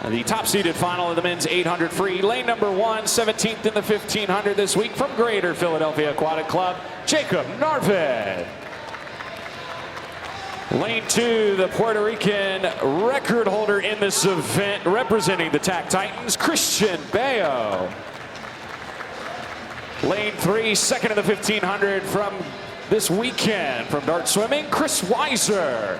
The top-seeded final of the men's 800 free. Lane number 1, 17th in the 1500 this week from Greater Philadelphia Aquatic Club, Jacob Narvid. Lane 2, the Puerto Rican record holder in this event, representing the TAC Titans, Christian Bayo. Lane 3, second in the 1500 from this weekend from dart swimming, Chris Wieser.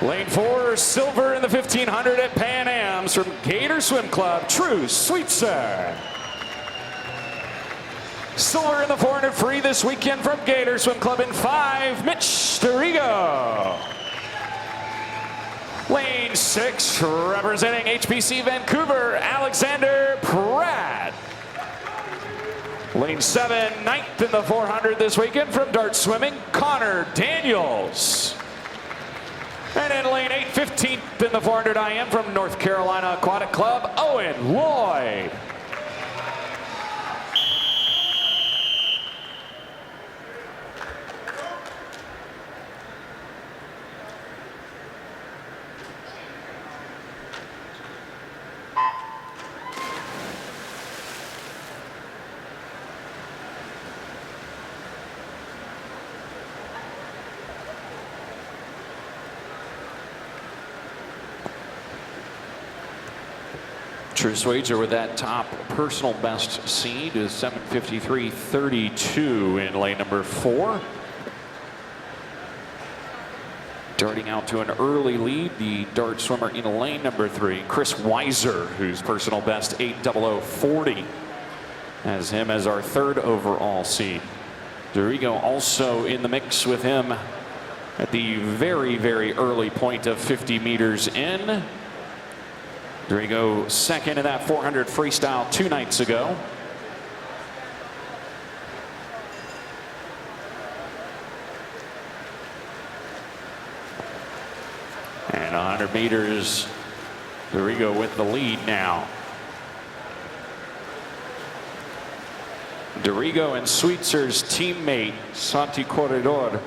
Lane 4, silver in the 1500 at Pan Am's from Gator Swim Club, True Sweetser. Silver in the 400 free this weekend from Gator Swim Club in 5, Mitch Dorigo. Lane 6, representing HPC Vancouver, Alexander Pratt. Lane 7, 9th in the 400 this weekend from dart swimming, Connor Daniels. And in lane 8, 15th in the 400 IM from North Carolina Aquatic Club, Owen Lloyd. True Sweetser with that top personal best seed is 7:53.32 in lane number 4. Darting out to an early lead, the dart swimmer in lane number 3, Chris Wieser, whose personal best 8:00.40, has him as our 3rd overall seed. Dorigo also in the mix with him at the very, very early point of 50 meters in. Dorigo second in that 400 freestyle 2 nights ago. And 100 meters, Dorigo with the lead now. Dorigo and Sweetser's teammate, Santi Corredor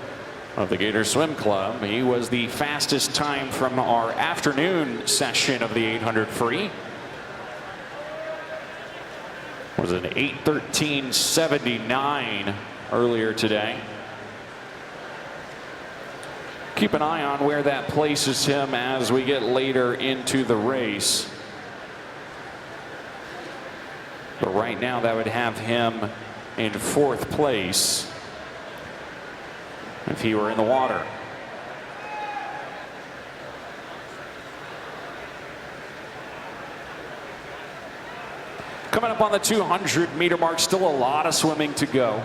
of the Gator Swim Club. He was the fastest time from our afternoon session of the 800 free. Was an 8:13.79 earlier today. Keep an eye on where that places him as we get later into the race. But right now that would have him in 4th place if he were in the water. Coming up on the 200-meter mark, still a lot of swimming to go.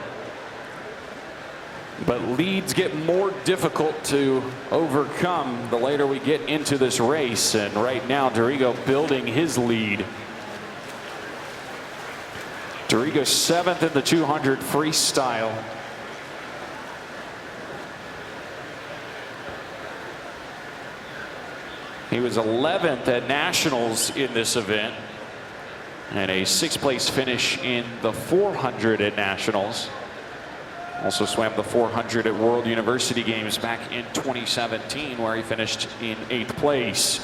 But leads get more difficult to overcome the later we get into this race. And right now, Dorigo building his lead. Dorigo 7th in the 200 freestyle. He was 11th at Nationals in this event, and a 6th place finish in the 400 at Nationals. Also swam the 400 at World University Games back in 2017, where he finished in 8th place.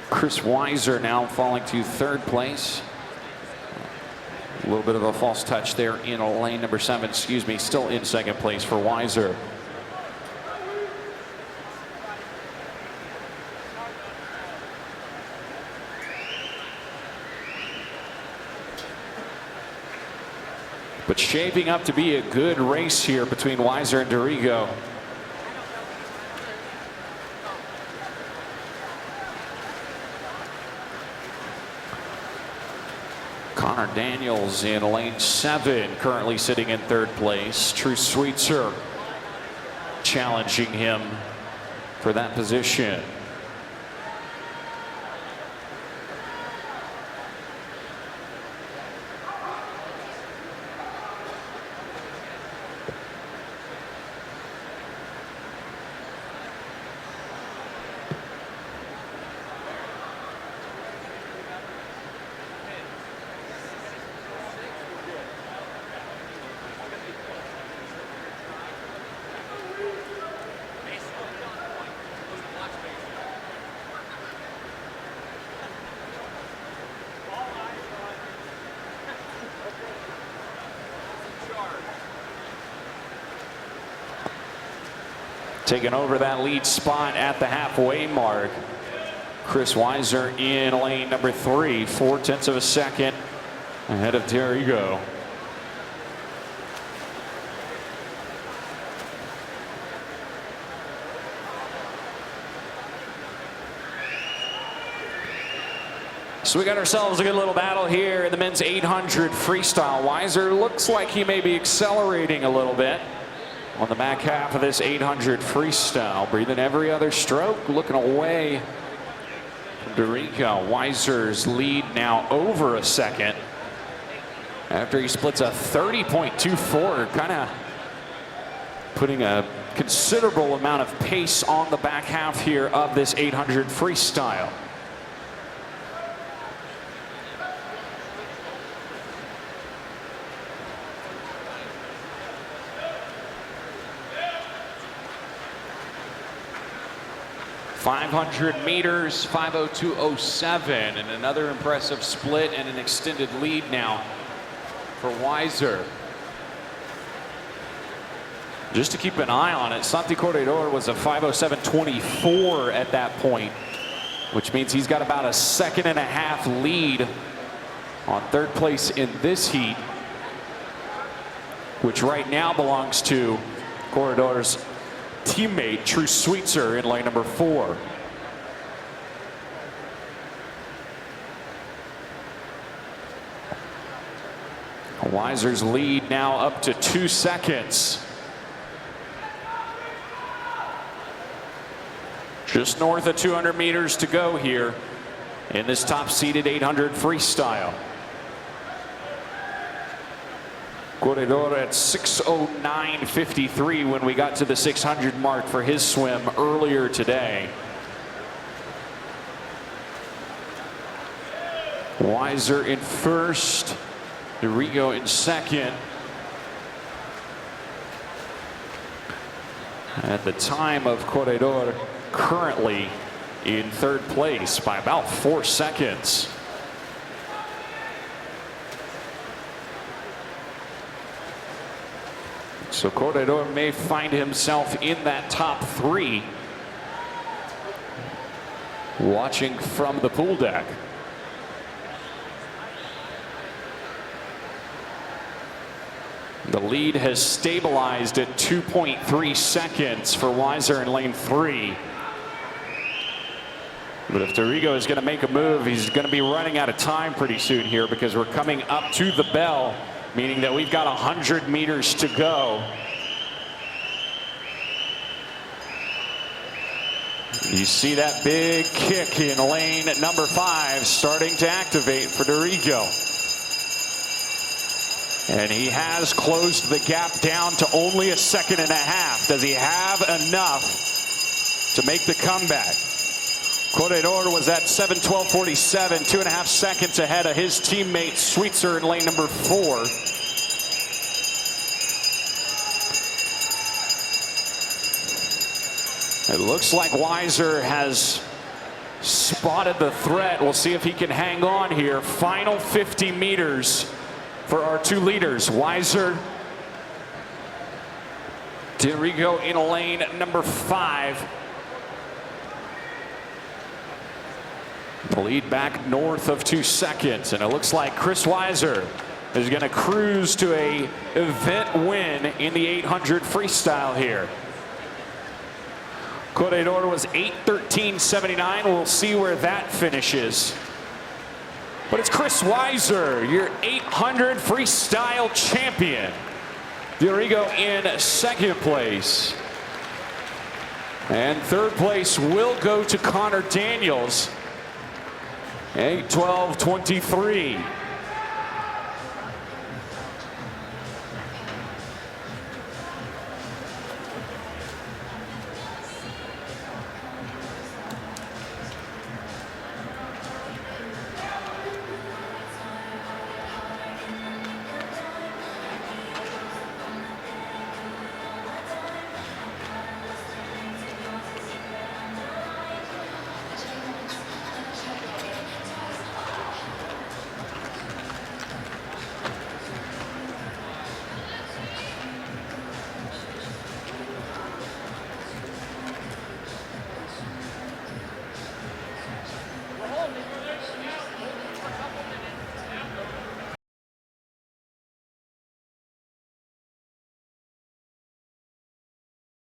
Chris Wieser now falling to 3rd place. A little bit of a false touch there in lane number 7, excuse me, still in 2nd place for Wieser. But shaping up to be a good race here between Wieser and Dorigo. Connor Daniels in lane 7, currently sitting in 3rd place. True Sweetser challenging him for that position. taking over that lead spot at the halfway mark. Chris Wieser in lane number 3, 0.4 of a second ahead of TYR. So we got ourselves a good little battle here in the men's 800 freestyle. Wieser looks like he may be accelerating a little bit on the back half of this 800 freestyle. Breathing every other stroke, looking away from Dorico. Wieser's lead now over a second after he splits a 30.24, kind of putting a considerable amount of pace on the back half here of this 800 freestyle. .500 meters, 5:02.07, and another impressive split and an extended lead now for Wieser. Just to keep an eye on it, Santi Corredor was a 5:07.24 at that point, which means he's got about a 1.5-second lead on third place in this heat, which right now belongs to Corredor's teammate True Sweetser in lane number 4. Wieser's lead now up to 2 seconds. Just north of 200 meters to go here in this top-seeded 800 freestyle. Corredor at 6:09.53 when we got to the 600 mark for his swim earlier today. Wieser in first, Dorico in second. At the time of Corredor currently in third place by about 4 seconds. So Corredor may find himself in that top 3, watching from the pool deck. The lead has stabilized at 2.3 seconds for Wieser in lane 3. But if Dorico is going to make a move, he's going to be running out of time pretty soon here, because we're coming up to the bell, meaning that we've got 100 meters to go. You see that big kick in lane number 5 starting to activate for Dorico. And he has closed the gap down to only 1.5 seconds. Does he have enough to make the comeback? Corredor was at 7:12.47, 2.5 seconds ahead of his teammate Sweetser in lane number 4. It looks like Wieser has spotted the threat. We'll see if he can hang on here. Final 50 meters for our 2 leaders. Wieser, Dorico in lane number 5. The lead back north of 2 seconds, and it looks like Chris Wieser is going to cruise to a event win in the 800 freestyle here. Corredor was 8:13.79. We'll see where that finishes. But it's Chris Wieser, your 800 freestyle champion. Dorico in second place. And third place will go to Connor Daniels. 8:12.23.